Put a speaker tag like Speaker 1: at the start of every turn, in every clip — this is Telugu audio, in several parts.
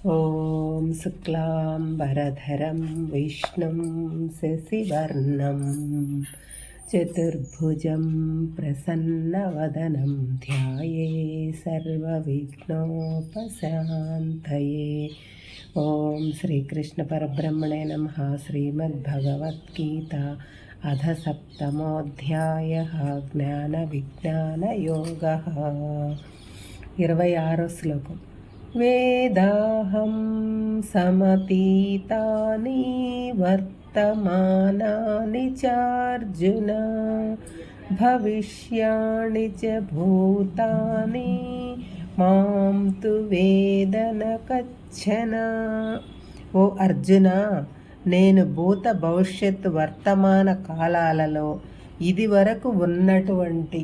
Speaker 1: ॐ शुक्लाम्बरधरं विष्णुं शशिवर्णं चतुर्भुजं प्रसन्नवदनं ध्याये सर्वविघ्नोपशान्तये। ॐ श्रीकृष्णपरब्रह्मणे नमः। श्रीमद्भगवद्गीता अध सप्तमोऽध्यायः ज्ञानविज्ञानयोगः। 26వ శ్లోకం। వేదాహం సమతీతాని వర్తమానాని చార్జున భవిష్యాణి చ భూతాని మాం తు వేద న కచ్చన. ఓ అర్జున, నేను భూత భవిష్యత్తు వర్తమాన కాలాలలో ఇదివరకు ఉన్నటువంటి,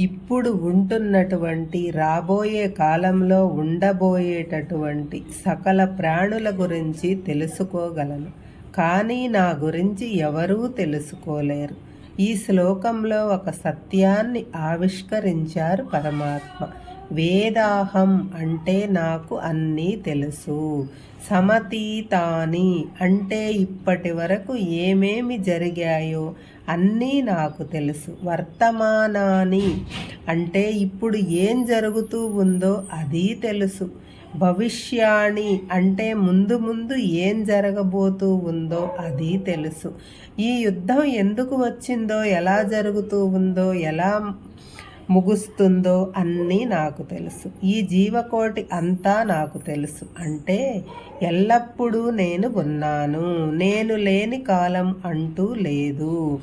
Speaker 1: ఇప్పుడు ఉంటున్నటువంటి, రాబోయే కాలంలో ఉండబోయేటటువంటి సకల ప్రాణుల గురించి తెలుసుకోగలను. కానీ నా గురించి ఎవరూ తెలుసుకోలేరు. ఈ శ్లోకంలో ఒక సత్యాన్ని ఆవిష్కరించారు పరమాత్మ. వేదాహం అంటే నాకు అన్నీ తెలుసు. సమతీతాని అంటే ఇప్పటి వరకు ఏమేమి జరిగాయో అన్నీ నాకు తెలుసు. వర్తమానాని అంటే ఇప్పుడు ఏం జరుగుతూ ఉందో అది తెలుసు. భవిష్యాణి అంటే ముందు ముందు ఏం జరగబోతూ ఉందో అది తెలుసు. ఈ యుద్ధం ఎందుకు వచ్చిందో, ఎలా జరుగుతూ ఉందో, ఎలా ముగుస్తుందో అన్నీ నాకు తెలుసు. ఈ జీవకోటి అంతా నాకు తెలుసు. అంటే ఎల్లప్పుడూ నేను ఉన్నాను. నేను లేని కాలం అంటూ లేదు.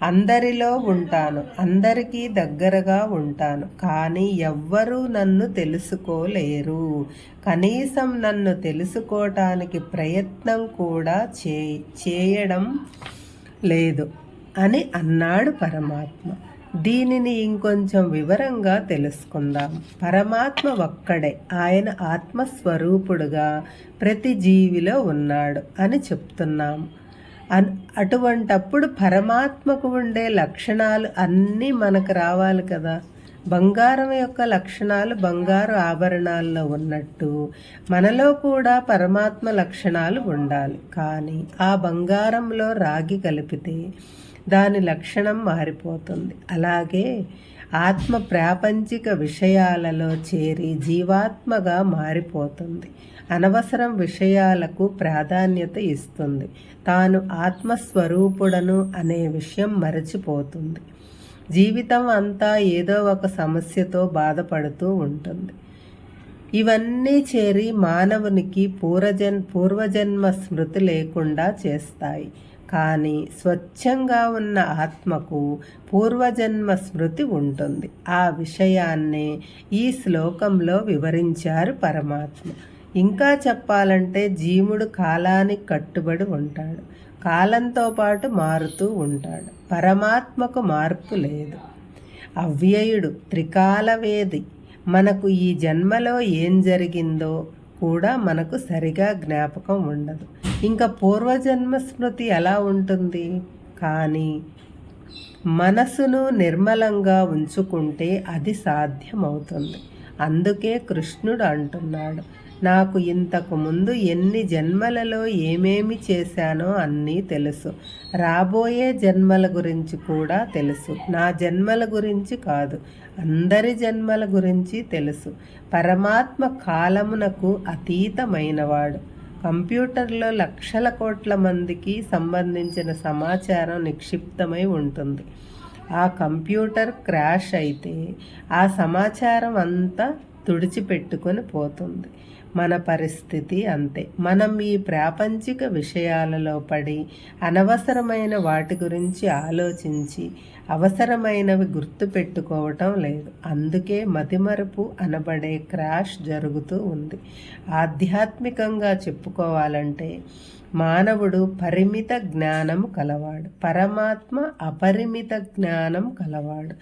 Speaker 1: అందరిలో ఉంటాను, అందరికీ దగ్గరగా ఉంటాను. కానీ ఎవ్వరూ నన్ను తెలుసుకోలేరు. కనీసం నన్ను తెలుసుకోవటానికి ప్రయత్నం కూడా చేయడం లేదు అని అన్నాడు పరమాత్మ. దీనిని ఇంకొంచెం వివరంగా తెలుసుకుందాం. పరమాత్మ ఒక్కడే. ఆయన ఆత్మస్వరూపుడుగా ప్రతి జీవిలో ఉన్నాడు అని చెప్తున్నాము. అటువంటప్పుడు పరమాత్మకు ఉండే లక్షణాలు అన్నీ మనకు రావాలి కదా. బంగారం యొక్క లక్షణాలు బంగారు ఆభరణాల్లో ఉన్నట్టు మనలో కూడా పరమాత్మ లక్షణాలు ఉండాలి. కానీ ఆ బంగారంలో రాగి కలిపితే దాని లక్షణం మారిపోతుంది. అలాగే ఆత్మ ప్రాపంచిక విషయాలలో చేరి జీవాత్మగా మారిపోతుంది. అనవసరం విషయాలకు ప్రాధాన్యత ఇస్తుంది. తాను ఆత్మస్వరూపుడను అనే విషయం మరచిపోతుంది. జీవితం అంతా ఏదో ఒక సమస్యతో బాధపడుతూ ఉంటుంది. ఇవన్నీ చేరి మానవునికి పూర్వజన్మ స్మృతి లేకుండా చేస్తాయి. కానీ స్వచ్ఛంగా ఉన్న ఆత్మకు పూర్వజన్మ స్మృతి ఉంటుంది. ఆ విషయాన్నే ఈ శ్లోకంలో వివరించారు పరమాత్మ. ఇంకా చెప్పాలంటే జీవుడు కాలానికి కట్టుబడి ఉంటాడు. కాలంతో పాటు మారుతూ ఉంటాడు. పరమాత్మకు మార్పు లేదు. అవ్యయుడు, త్రికాలవేది. మనకు ఈ జన్మలో ఏం జరిగిందో కూడా మనకు సరిగా జ్ఞాపకం ఉండదు. ఇంకా పూర్వజన్మ స్మృతి ఎలా ఉంటుంది? కానీ మనసును నిర్మలంగా ఉంచుకుంటే అది సాధ్యమవుతుంది. అందుకే కృష్ణుడు అంటున్నాడు, నాకు ఇంతకు ముందు ఎన్ని జన్మలలో ఏమేమి చేశానో అన్నీ తెలుసు. రాబోయే జన్మల గురించి కూడా తెలుసు. నా జన్మల గురించి కాదు, అందరి జన్మల గురించి తెలుసు. పరమాత్మ కాలమునకు అతీతమైనవాడు. కంప్యూటర్లో లక్షల కోట్ల మందికి సంబంధించిన సమాచారం నిక్షిప్తమై ఉంటుంది. ఆ కంప్యూటర్ క్రాష్ అయితే ఆ సమాచారం అంతా తుడిచిపెట్టుకొని పోతుంది. మన పరిస్థితి అంతే. మనం ఈ ప్రాపంచిక విషయాలలో పడి అనవసరమైన వాటి గురించి ఆలోచించి అవసరమైనవి గుర్తుపెట్టుకోవటం లేదు. అందుకే మతిమరుపు అనబడే క్రాష్ జరుగుతూ ఉంది. ఆధ్యాత్మికంగా చెప్పుకోవాలంటే మానవుడు పరిమిత జ్ఞానము కలవాడు, పరమాత్మ అపరిమిత జ్ఞానం కలవాడు.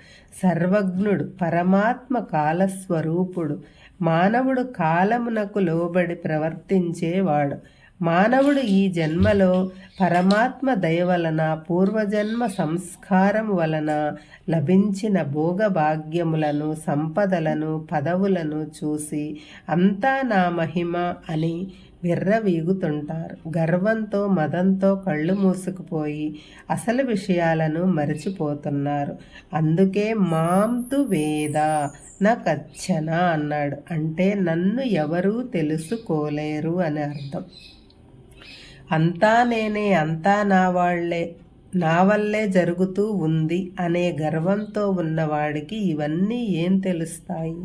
Speaker 1: సర్వజ్ఞుడు పరమాత్మ కాలస్వరూపుడు. మానవుడు కాలమునకు లోబడి ప్రవర్తించేవాడు. మానవుడు ఈ జన్మలో పరమాత్మ దయ వలన పూర్వజన్మ సంస్కారం వలన లభించిన భోగభాగ్యములను సంపదలను పదవులను చూసి అంతా నా మహిమ అని విర్రవీగుతుంటారు. గర్వంతో మదంతో కళ్ళు మూసుకుపోయి అసలు విషయాలను మరిచిపోతున్నారు. అందుకే మాంతు వేద నా కచ్చన అన్నాడు. అంటే నన్ను ఎవరూ తెలుసుకోలేరు అని అర్థం. అంతా నేనే, అంతా నా వల్లే జరుగుతూ ఉంది అనే గర్వంతో ఉన్నవాడికి ఇవన్నీ ఏం తెలుస్తాయి?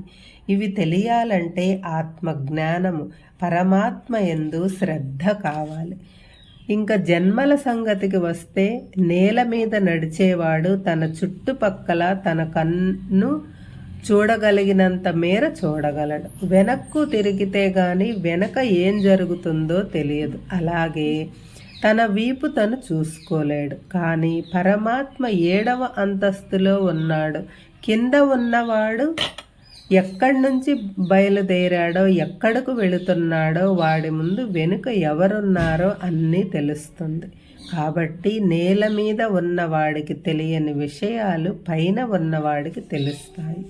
Speaker 1: ఇవి తెలియాలంటే ఆత్మజ్ఞానము, పరమాత్మ యందు శ్రద్ధ కావాలి. ఇంకా జన్మల సంగతికి వస్తే నేల మీద నడిచేవాడు తన చుట్టుపక్కల తన కన్ను చూడగలిగినంత మేర చూడగలడు. వెనక్కు తిరిగితే గాని వెనక ఏం జరుగుతుందో తెలియదు. అలాగే తన వీపు తను చూసుకోలేడు. కానీ పరమాత్మ 7వ అంతస్తులో ఉన్నాడు. కింద ఉన్నవాడు ఎక్కడి నుంచి బయలుదేరాడో, ఎక్కడకు వెళుతున్నాడో, వాడి ముందు వెనుక ఎవరున్నారో అన్నీ తెలుస్తుంది. కాబట్టి నేల మీద ఉన్నవాడికి తెలియని విషయాలు పైన ఉన్నవాడికి తెలుస్తాయి.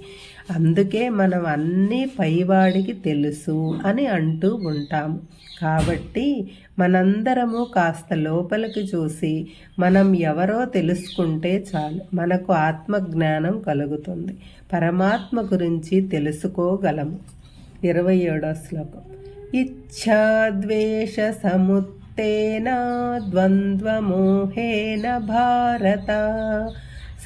Speaker 1: అందుకే మనం అన్నీ పైవాడికి తెలుసు అని అంటూ ఉంటాము. కాబట్టి మనందరము కాస్త లోపలికి చూసి మనం ఎవరో తెలుసుకుంటే చాలు, మనకు ఆత్మజ్ఞానం కలుగుతుంది. పరమాత్మ గురించి తెలుసుకోగలము. 27వ శ్లోకం. ఇచ్ఛాద్వేష సముత్తేన ద్వంద్వమోహేన భారత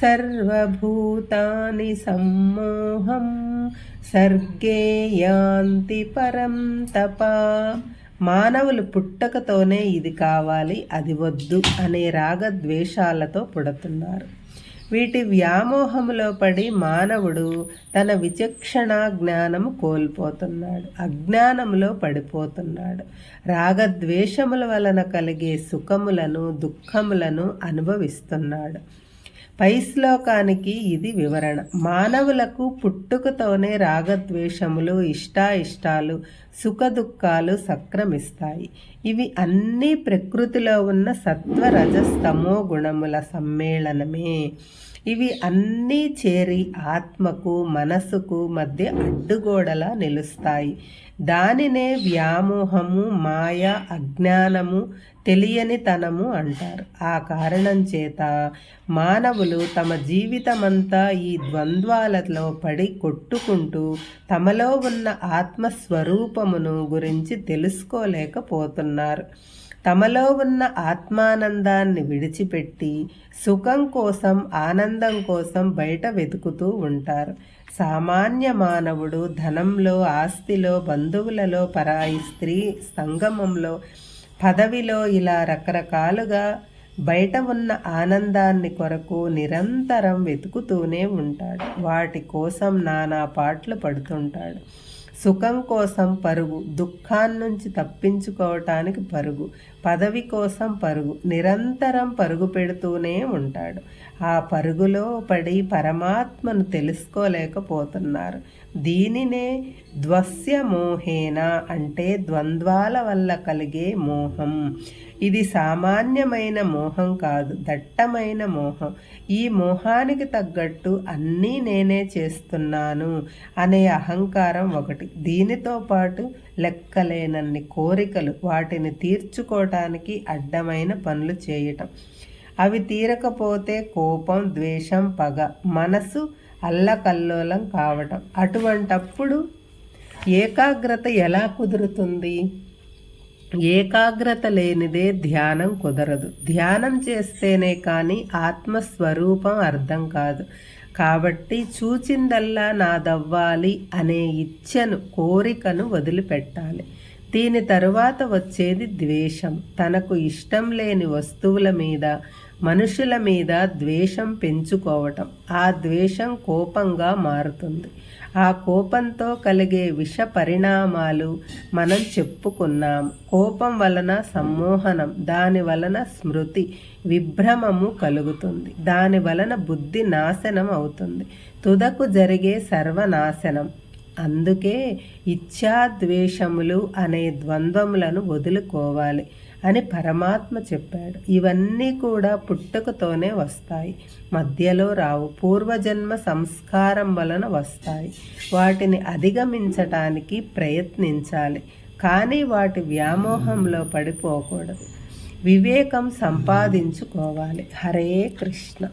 Speaker 1: సర్వభూతాని సమ్మోహం సర్గే యాంతి పరం తప. మానవులు పుట్టకతోనే ఇది కావాలి అది వద్దు అనే రాగద్వేషాలతో పుడుతున్నారు. వీటి వ్యామోహములో పడి మానవుడు తన విచక్షణ జ్ఞానము కోల్పోతున్నాడు, అజ్ఞానంలో పడిపోతున్నాడు. రాగద్వేషముల వలన కలిగే సుఖములను దుఃఖములను అనుభవిస్తున్నాడు. పై శ్లోకానికి ఇది వివరణ. మానవులకు పుట్టుకతోనే రాగద్వేషములు, ఇష్టాయిష్టాలు, సుఖదుఖాలు సంక్రమిస్తాయి. ఇవి అన్నీ ప్రకృతిలో ఉన్న సత్వ రజస్తమో గుణముల సమ్మేళనమే. ఇవి అన్నీ చేరి ఆత్మకు మనసుకు మధ్య అడ్డుగోడలా నిలుస్తాయి. దానినే వ్యామోహము, మాయ, అజ్ఞానము, తెలియనితనము అంటారు. ఆ కారణం చేత మానవులు తమ జీవితమంతా ఈ ద్వంద్వాలలో పడి కొట్టుకుంటూ తమలో ఉన్న ఆత్మస్వరూపమును గురించి తెలుసుకోలేకపోతున్నారు. తమలో ఉన్న ఆత్మానందాన్ని విడిచిపెట్టి సుఖం కోసం, ఆనందం కోసం బయట వెతుకుతూ ఉంటారు. సామాన్య మానవుడు ధనంలో, ఆస్తిలో, బంధువులలో, పరాయి స్త్రీ సంగమంలో, పదవిలో ఇలా రకరకాలుగా బయట ఉన్న ఆనందాన్ని కొరకు నిరంతరం వెతుకుతూనే ఉంటాడు. వాటి కోసం నానా పాట్లు పడుతుంటాడు. సుఖం కోసం పరుగు, దుఃఖాన్నించి తప్పించుకోవటానికి పరుగు, పదవి కోసం పరుగు, నిరంతరం పరుగు పెడుతూనే ఉంటాడు. ఆ పరుగులో పడి పరమాత్మను తెలుసుకోలేకపోతున్నారు. దీనినే ద్వస్య మోహేన అంటే ద్వంద్వాల వల్ల కలిగే మోహం. ఇది సామాన్యమైన మోహం కాదు, దట్టమైన మోహం. ఈ మోహానికి తగ్గట్టు అన్నీ నేనే చేస్తున్నాను అనే అహంకారం ఒకటి. దీనితో పాటు లెక్కలేనన్ని కోరికలు, వాటిని తీర్చుకోవటానికి అడ్డమైన పనులు చేయటం. అవి తీరకపోతే కోపం, ద్వేషం, పగ, మనసు అల్లకల్లోలం కావటం. అటువంటప్పుడు ఏకాగ్రత ఎలా కుదురుతుంది? ఏకాగ్రత లేనిదే ధ్యానం కుదరదు. ధ్యానం చేస్తేనే కానీ ఆత్మస్వరూపం అర్థం కాదు. కాబట్టి చూచిందల్లా నాదవ్వాలి అనే ఇచ్ఛను, కోరికను వదిలిపెట్టాలి. దీని తరువాత వచ్చేది ద్వేషం. తనకు ఇష్టం లేని వస్తువుల మీద, మనుషుల మీద ద్వేషం పెంచుకోవటం. ఆ ద్వేషం కోపంగా మారుతుంది. ఆ కోపంతో కలిగే విష పరిణామాలు మనం చెప్పుకున్నాం. కోపం వలన సమ్మోహనం, దాని వలన స్మృతి విభ్రమము కలుగుతుంది. దాని వలన బుద్ధి నాశనం అవుతుంది. తుదకు జరిగే సర్వనాశనం. అందుకే ఇచ్ఛాద్వేషములు అనే ద్వంద్వములను వదులుకోవాలి అని పరమాత్మ చెప్పాడు. ఇవన్నీ కూడా పుట్టుకతోనే వస్తాయి, మధ్యలో రావు. పూర్వజన్మ సంస్కారం వలన వస్తాయి. వాటిని అధిగమించటానికి ప్రయత్నించాలి, కానీ వాటి వ్యామోహంలో పడిపోకూడదు. వివేకం సంపాదించుకోవాలి. హరే కృష్ణ.